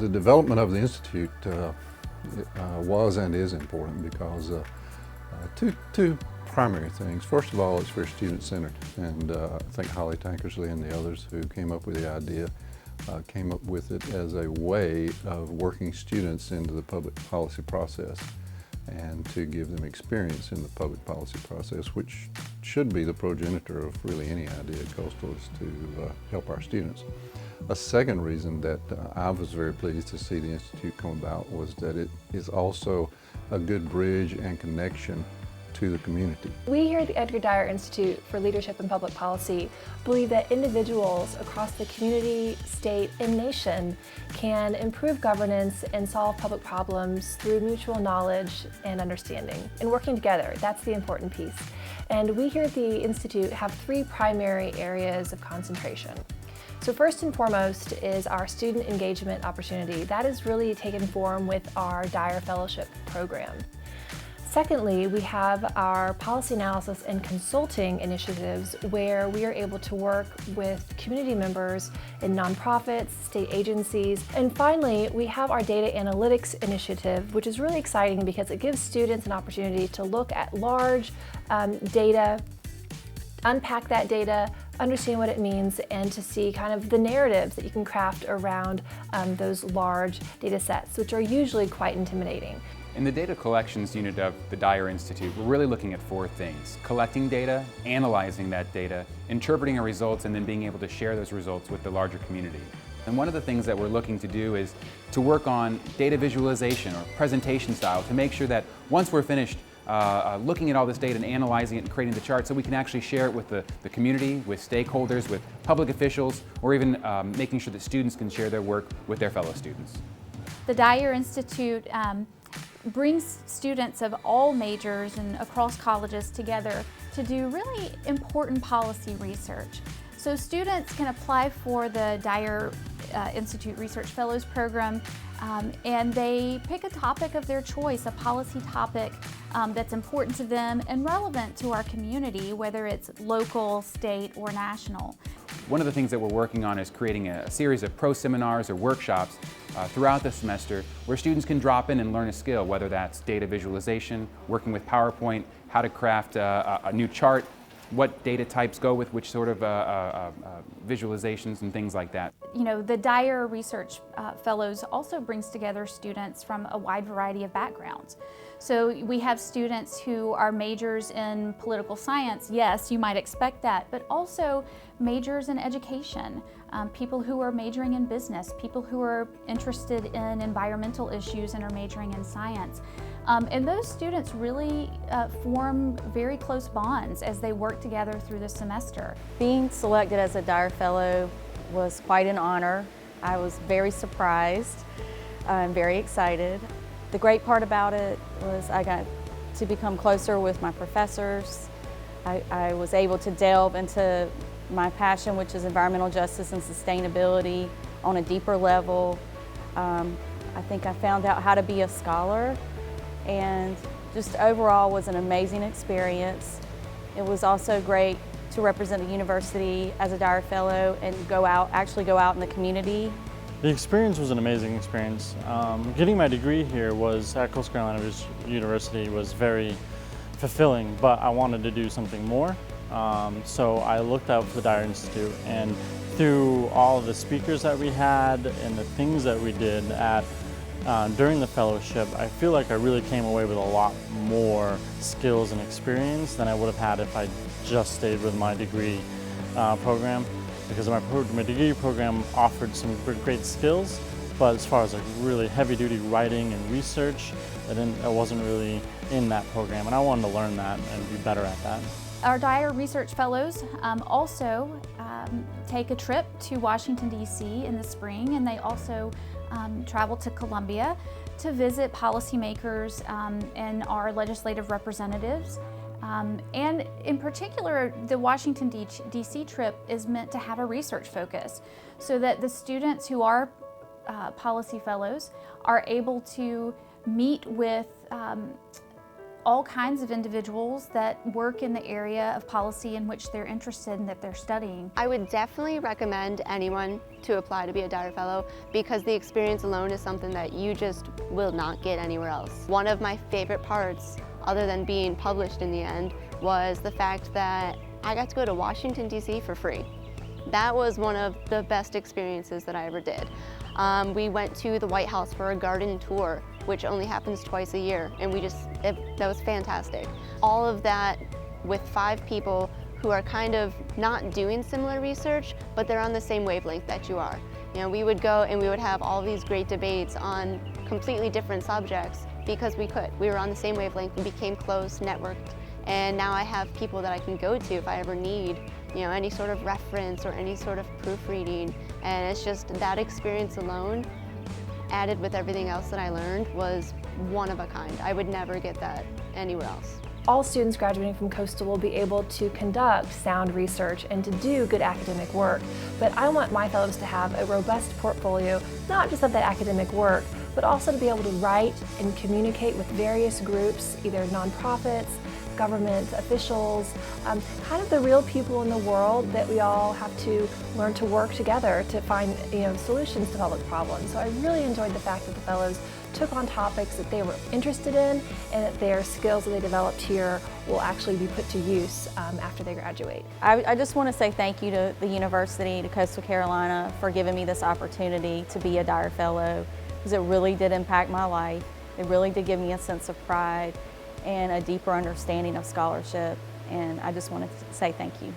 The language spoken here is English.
The development of the Institute was and is important because two primary things. First of all, it's very student-centered, and I think Holly Tankersley and the others who came up with the idea came up with it as a way of working students into the public policy process and to give them experience in the public policy process, which should be the progenitor of really any idea at Coastal, is to help our students. A second reason that I was very pleased to see the Institute come about was that it is also a good bridge and connection to the community. We here at the Edgar Dyer Institute for Leadership in Public Policy believe that individuals across the community, state, and nation can improve governance and solve public problems through mutual knowledge and understanding and working together. That's the important piece. And we here at the Institute have three primary areas of concentration. So first and foremost is our student engagement opportunity. That has really taken form with our Dyer Fellowship program. Secondly, we have our policy analysis and consulting initiatives where we are able to work with community members in nonprofits, state agencies. And finally, we have our data analytics initiative, which is really exciting because it gives students an opportunity to look at large data, unpack that data, understand what it means, and to see kind of the narratives that you can craft around those large data sets, which are usually quite intimidating. In the data collections unit of the Dyer Institute, we're really looking at four things: collecting data, analyzing that data, interpreting our results, and then being able to share those results with the larger community. And one of the things that we're looking to do is to work on data visualization or presentation style to make sure that once we're finished looking at all this data and analyzing it and creating the chart, so we can actually share it with the community, with stakeholders, with public officials, or even making sure that students can share their work with their fellow students. The Dyer Institute brings students of all majors and across colleges together to do really important policy research. So students can apply for the Dyer Institute Research Fellows Program and they pick a topic of their choice, a policy topic that's important to them and relevant to our community, whether it's local, state, or national. One of the things that we're working on is creating a series of pro-seminars or workshops throughout the semester where students can drop in and learn a skill, whether that's data visualization, working with PowerPoint, how to craft a new chart, what data types go with which sort of visualizations and things like that. You know, the Dyer Research Fellows also brings together students from a wide variety of backgrounds. So we have students who are majors in political science. Yes, you might expect that, but also majors in education, people who are majoring in business, people who are interested in environmental issues and are majoring in science. And those students really form very close bonds as they work together through the semester. Being selected as a Dyer Fellow was quite an honor. I was very surprised and very excited. The great part about it was I got to become closer with my professors. I was able to delve into my passion, which is environmental justice and sustainability, on a deeper level. I think I found out how to be a scholar, and just overall was an amazing experience. It was also great to represent the university as a Dyer Fellow and actually go out in the community. The experience was an amazing experience. Getting my degree here was at Coastal Carolina University was very fulfilling, but I wanted to do something more. So I looked out for the Dyer Institute, and through all of the speakers that we had and the things that we did during the fellowship, I feel like I really came away with a lot more skills and experience than I would have had if I just stayed with my degree program. Because my degree program offered some great skills, but as far as like really heavy-duty writing and research, I wasn't really in that program, and I wanted to learn that and be better at that. Our Dyer Research Fellows also take a trip to Washington, D.C. in the spring, and they also travel to Columbia to visit policymakers and our legislative representatives. And in particular, the Washington, D.C. trip is meant to have a research focus so that the students who are policy fellows are able to meet with all kinds of individuals that work in the area of policy in which they're interested and that they're studying. I would definitely recommend anyone to apply to be a Dyer Fellow because the experience alone is something that you just will not get anywhere else. One of my favorite parts, other than being published in the end, was the fact that I got to go to Washington, D.C. for free. That was one of the best experiences that I ever did. We went to the White House for a garden tour, which only happens twice a year, and that was fantastic. All of that with 5 people who are kind of not doing similar research, but they're on the same wavelength that you are. You know, we would go and we would have all these great debates on completely different subjects because we could. We were on the same wavelength, we became close, networked, and now I have people that I can go to if I ever need, you know, any sort of reference or any sort of proofreading. And it's just that experience alone, added with everything else that I learned, was one of a kind. I would never get that anywhere else. All students graduating from Coastal will be able to conduct sound research and to do good academic work. But I want my fellows to have a robust portfolio, not just of that academic work, but also to be able to write and communicate with various groups, either nonprofits, government officials, kind of the real people in the world that we all have to learn to work together to find, solutions to public problems. So I really enjoyed the fact that the fellows took on topics that they were interested in and that their skills that they developed here will actually be put to use after they graduate. I just want to say thank you to the university, to Coastal Carolina, for giving me this opportunity to be a Dyer Fellow, because it really did impact my life. It really did give me a sense of pride and a deeper understanding of scholarship, and I just want to say thank you.